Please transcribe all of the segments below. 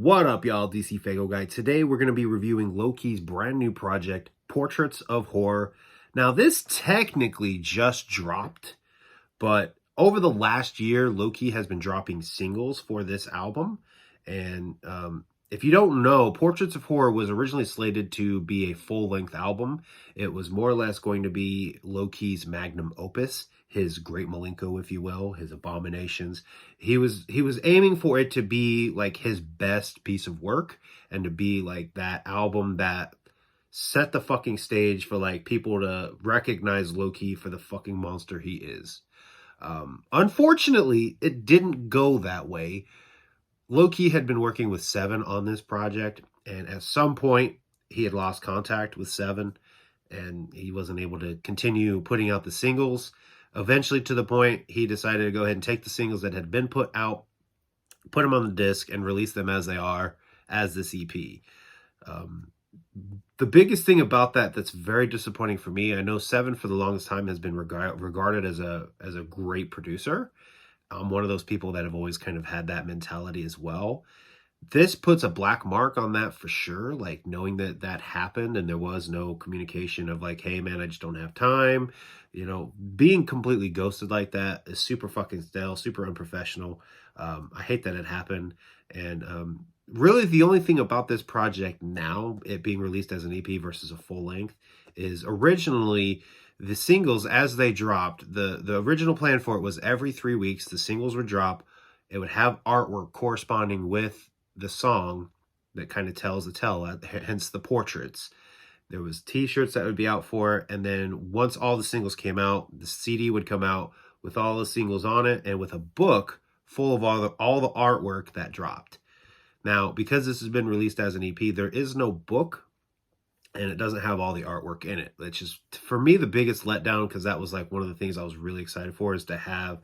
What up, y'all? DCFAYGOGUY. Today, we're going to be reviewing Loki's brand new project, Portraits of Horror. Now, this technically just dropped, but over the last year, Loki has been dropping singles for this album. And if you don't know, Portraits of Horror was originally slated to be a full-length album. It was more or less going to be Loki's magnum opus, his Great Malenko, if you will, his Abominations. He was aiming for it to be like his best piece of work and to be like that album that set the fucking stage for like people to recognize Loki for the fucking monster he is. Unfortunately, it didn't go that way. Loki had been working with Seven on this project, and at some point he had lost contact with Seven and he wasn't able to continue putting out the singles. Eventually, to the point, he decided to go ahead and take the singles that had been put out, put them on the disc, and release them as they are, as this EP. The biggest thing about that that's very disappointing for me, I know Seven for the longest time has been regarded as a great producer. I'm one of those people that have always kind of had that mentality as well. This puts a black mark on that for sure, like knowing that that happened and there was no communication of like, hey man, I just don't have time. You know, being completely ghosted like that is super fucking stale, super unprofessional. I hate that it happened. And really the only thing about this project now, it being released as an EP versus a full length, is originally the singles as they dropped, the original plan for it was every 3 weeks, the singles would drop. It would have artwork corresponding with the song that kind of tells the tale, hence the portraits. There was t-shirts that would be out for it, and then once all the singles came out, the CD would come out with all the singles on it and with a book full of all the artwork that dropped. Now, because this has been released as an EP, there is no book and it doesn't have all the artwork in it. It's just, for me, the biggest letdown, because that was like one of the things I was really excited for, is to have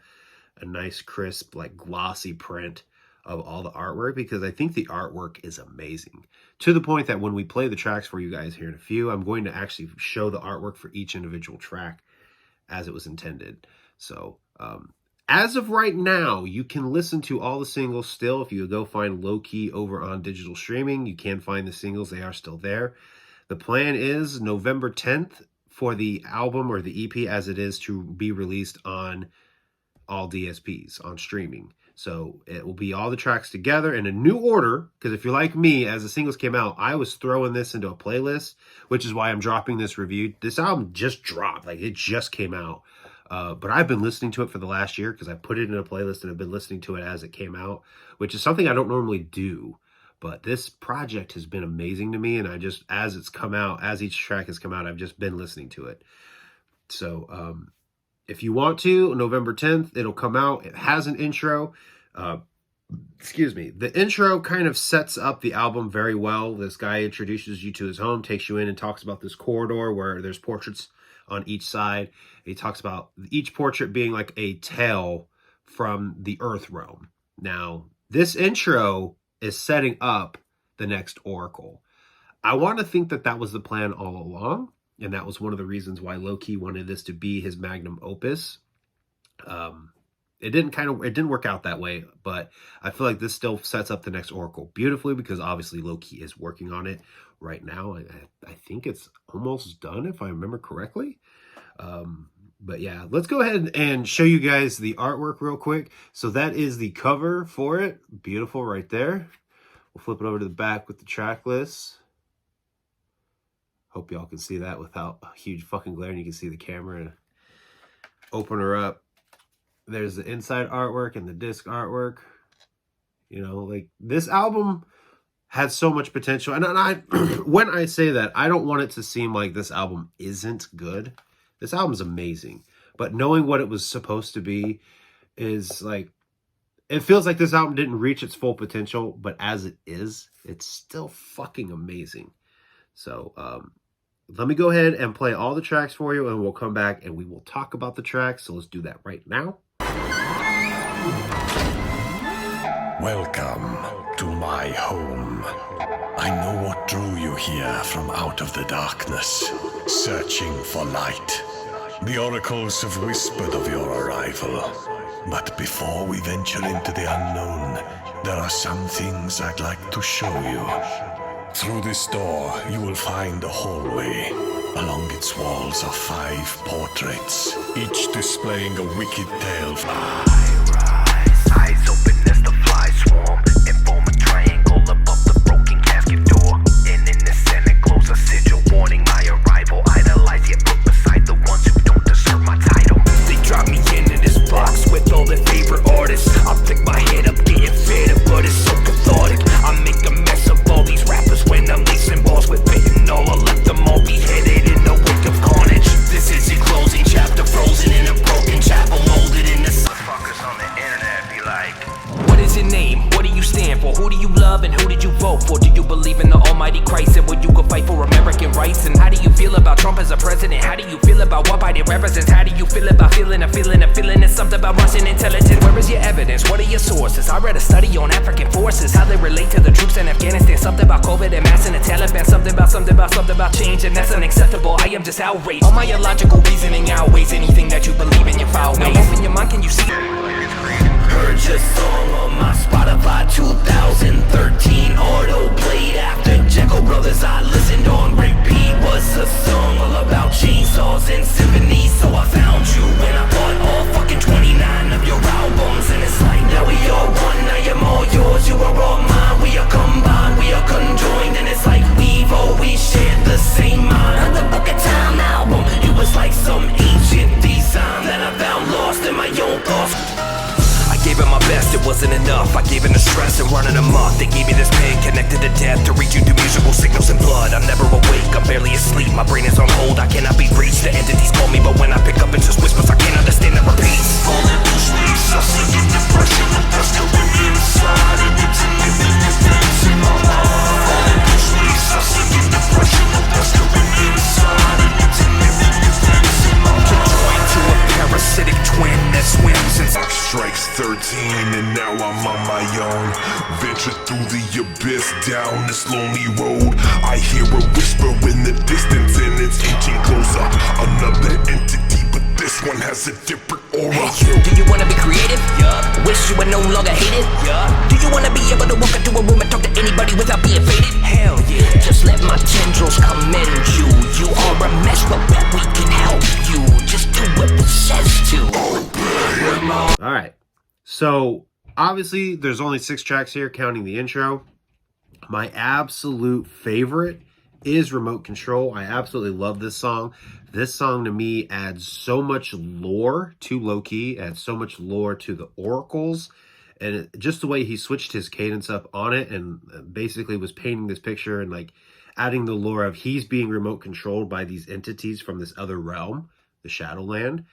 a nice, crisp, like glossy print of all the artwork, because I think the artwork is amazing. To the point that when we play the tracks for you guys here in a few, I'm going to actually show the artwork for each individual track as it was intended. So, as of right now, you can listen to all the singles still. If you go find Loki over on digital streaming, you can find the singles. They are still there. The plan is November 10th for the album, or the EP as it is, to be released on all DSPs, on streaming. So it will be all the tracks together in a new order, because if you're like me, as the singles came out, I was throwing this into a playlist, which is why I'm dropping this review. This album just dropped, like it just came out. But I've been listening to it for the last year because I put it in a playlist and I've been listening to it as it came out, which is something I don't normally do. But this project has been amazing to me, and I just, as it's come out, as each track has come out, I've just been listening to it. So, if you want to, November 10th, it'll come out. It has an intro. Excuse me. The intro kind of sets up the album very well. This guy introduces you to his home, takes you in, and talks about this corridor where there's portraits on each side. He talks about each portrait being like a tale from the Earth realm. Now, this intro is setting up the next Oracle. I want to think that that was the plan all along. And that was one of the reasons why Loki wanted this to be his magnum opus. It didn't work out that way, but I feel like this still sets up the next Oracle beautifully, because obviously Loki is working on it right now. I think it's almost done, if I remember correctly. But yeah, let's go ahead and show you guys the artwork real quick. So that is the cover for it. Beautiful right there. We'll flip it over to the back with the track list. Hope y'all can see that without a huge fucking glare, and you can see the camera. And open her up. There's the inside artwork and the disc artwork. You know, like, this album has so much potential. And I when I say that, I don't want it to seem like this album isn't good. This album's amazing. But knowing what it was supposed to be is like, it feels like this album didn't reach its full potential, but as it is, it's still fucking amazing. So, let me go ahead and play all the tracks for you, and we'll come back and we will talk about the tracks. So let's do that right now. Welcome to my home. I know what drew you here from out of the darkness, searching for light. The oracles have whispered of your arrival. But before we venture into the unknown, there are some things I'd like to show you. Through this door, you will find a hallway. Along its walls are 5 portraits, each displaying a wicked tale. Eyes open as the flies swarm and form a triangle above the broken casket door. And in the center glows a sigil warning my arrival. Idolize yet put beside the ones who don't deserve my title. They drop me into this box with all their favorite artists. I'll pick my head up, getting fed up, but it's so cathartic. I make a mess of all these rappers when I'm lacing balls with fentanyl. I let them all beheaded in the wake of carnage. This is your closing chapter, frozen in a broken chapel, molded in the fuckers on the internet be like, what is your name? What do you stand for? Who do you love and who did you vote for? Do you believe in the almighty Christ and would you go fight for American rights? And how do you feel about Trump as a president? How do you feel about what Biden represents? How do you feel about feeling it's something about Russian intelligence? Where is your evidence? What are your sources? I read a study on African forces, how they relate to the troops in Afghanistan. Something about COVID and mass and the Taliban. Something about change, and that's unacceptable. I am just outraged. All my illogical reasoning outweighs anything that you believe in your foul ways. Now open your mind, can you see? Heard your song on my Spotify 2013 auto played after Jekyll Brothers. I listened on repeat. Was a song all about chainsaws and symphonies. So I found you when I bought all fucking 29 of your albums. And it's like now we are one, I am all yours, you are all mine. We are combined, we are conjoined. And it's like we've always shared the same mind. On the Book of Time album, it was like some ancient design that I found lost in my own thoughts. I gave it my best, it wasn't enough. I gave in the stress and running amok. They gave me this pain connected to death to reach you through musical signals and blood. I'm never awake, I'm barely asleep. My brain is on hold, I cannot be reached. The entities call me, but when I pick up it's just whispers. I can't understand the repeats. Falling loose leaves, I see the depression, but that's going inside. And it's living the things in my heart. Falling loose leaves, I see the depression, but that's going inside. And it's living the things in my heart. Conjoined to a parasitic twin that swims inside. Strikes 13 and now I'm on my own. Venture through the abyss down this lonely road. I hear a whisper in the distance and it's inching closer. Another entity, but this one has a different aura. Hey, do you wanna be creative? Yeah. Wish you were no longer hated? Yeah. Do you wanna be able to walk into a room and talk to anybody without being faded? Hell yeah. Just let my tendrils commend you. You are a mess, but bet we can help you. Just do what it says to. All right. So obviously there's only 6 tracks here counting the intro. My absolute favorite is Remote Control. I absolutely love this song. This song to me adds so much lore to Low-Key, adds so much lore to the oracles, and just the way he switched his cadence up on it and basically was painting this picture and like adding the lore of he's being remote controlled by these entities from this other realm, the Shadowland.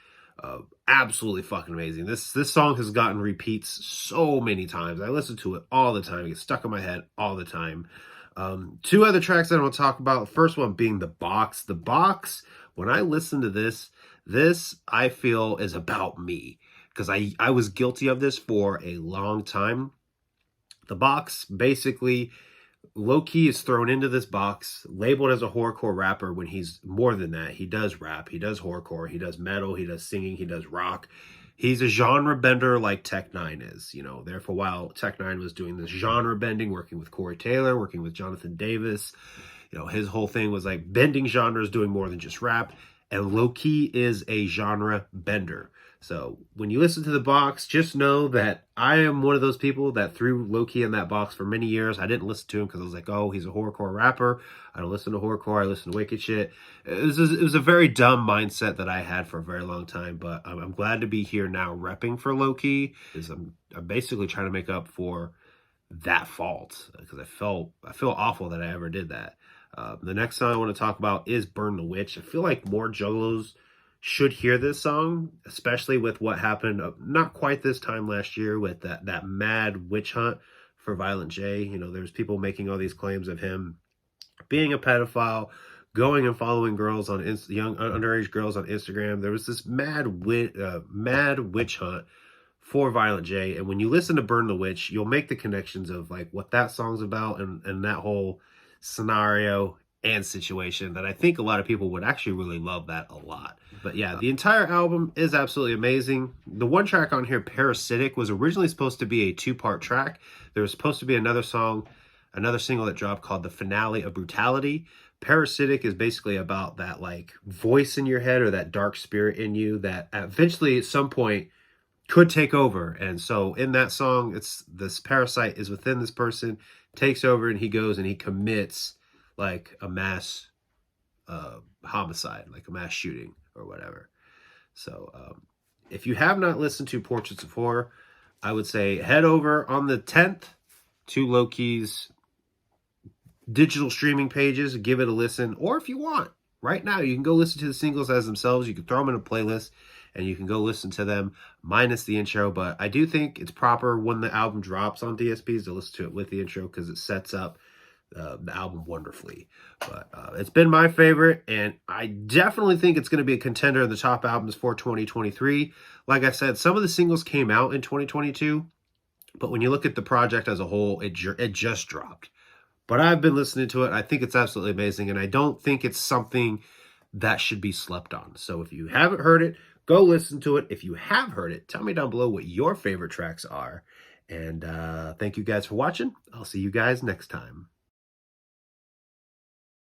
Absolutely fucking amazing. This song has gotten repeats so many times. I listen to it all the time. It gets stuck in my head all the time. 2 other tracks that I want to talk about. The first one being The Box. The Box, when I listen to this I feel is about me because I was guilty of this for a long time. The Box, basically, Low-Key is thrown into this box, labeled as a horrorcore rapper when he's more than that. He does rap, he does horrorcore, he does metal, he does singing, he does rock. He's a genre bender like Tech N9ne is. You know, there for a while, Tech N9ne was doing this genre bending, working with Corey Taylor, working with Jonathan Davis. You know, his whole thing was like bending genres, doing more than just rap. And Low-Key is a genre bender. So when you listen to The Box, just know that I am one of those people that threw Low-Key in that box for many years. I didn't listen to him because I was like, oh, he's a horrorcore rapper. I don't listen to horrorcore. I listen to wicked shit. It was a very dumb mindset that I had for a very long time, but I'm glad to be here now repping for Low-Key. I'm basically trying to make up for that fault because I feel awful that I ever did that. The next song I want to talk about is Burn the Witch. I feel like more juggalos should hear this song, especially with what happened not quite this time last year with that mad witch hunt for Violent J. You know, there's people making all these claims of him being a pedophile, going and following girls on young underage girls on Instagram. There was this mad witch hunt for Violent J, and when you listen to Burn the Witch, you'll make the connections of like what that song's about and that whole scenario. and situation that I think a lot of people would actually really love that a lot. But yeah, the entire album is absolutely amazing. The one track on here, Parasitic, was originally supposed to be a 2-part track. There was supposed to be another song, another single that dropped called The Finale of Brutality. Parasitic is basically about that like voice in your head or that dark spirit in you that eventually at some point could take over. And so in that song, it's this parasite is within this person, takes over, and he goes and he commits like a mass homicide, like a mass shooting or whatever. So if you have not listened to Portraits of Horror, I would say head over on the 10th to Loki's digital streaming pages, give it a listen. Or if you want, right now, you can go listen to the singles as themselves. You can throw them in a playlist and you can go listen to them minus the intro. But I do think it's proper when the album drops on DSPs to listen to it with the intro because it sets up the album wonderfully. But it's been my favorite, and I definitely think it's going to be a contender in the top albums for 2023. Like I said, some of the singles came out in 2022, but when you look at the project as a whole, it just dropped. But I've been listening to it. I think it's absolutely amazing, and I don't think it's something that should be slept on. So if you haven't heard it, go listen to it. If you have heard it, tell me down below what your favorite tracks are. And thank you guys for watching. I'll see you guys next time.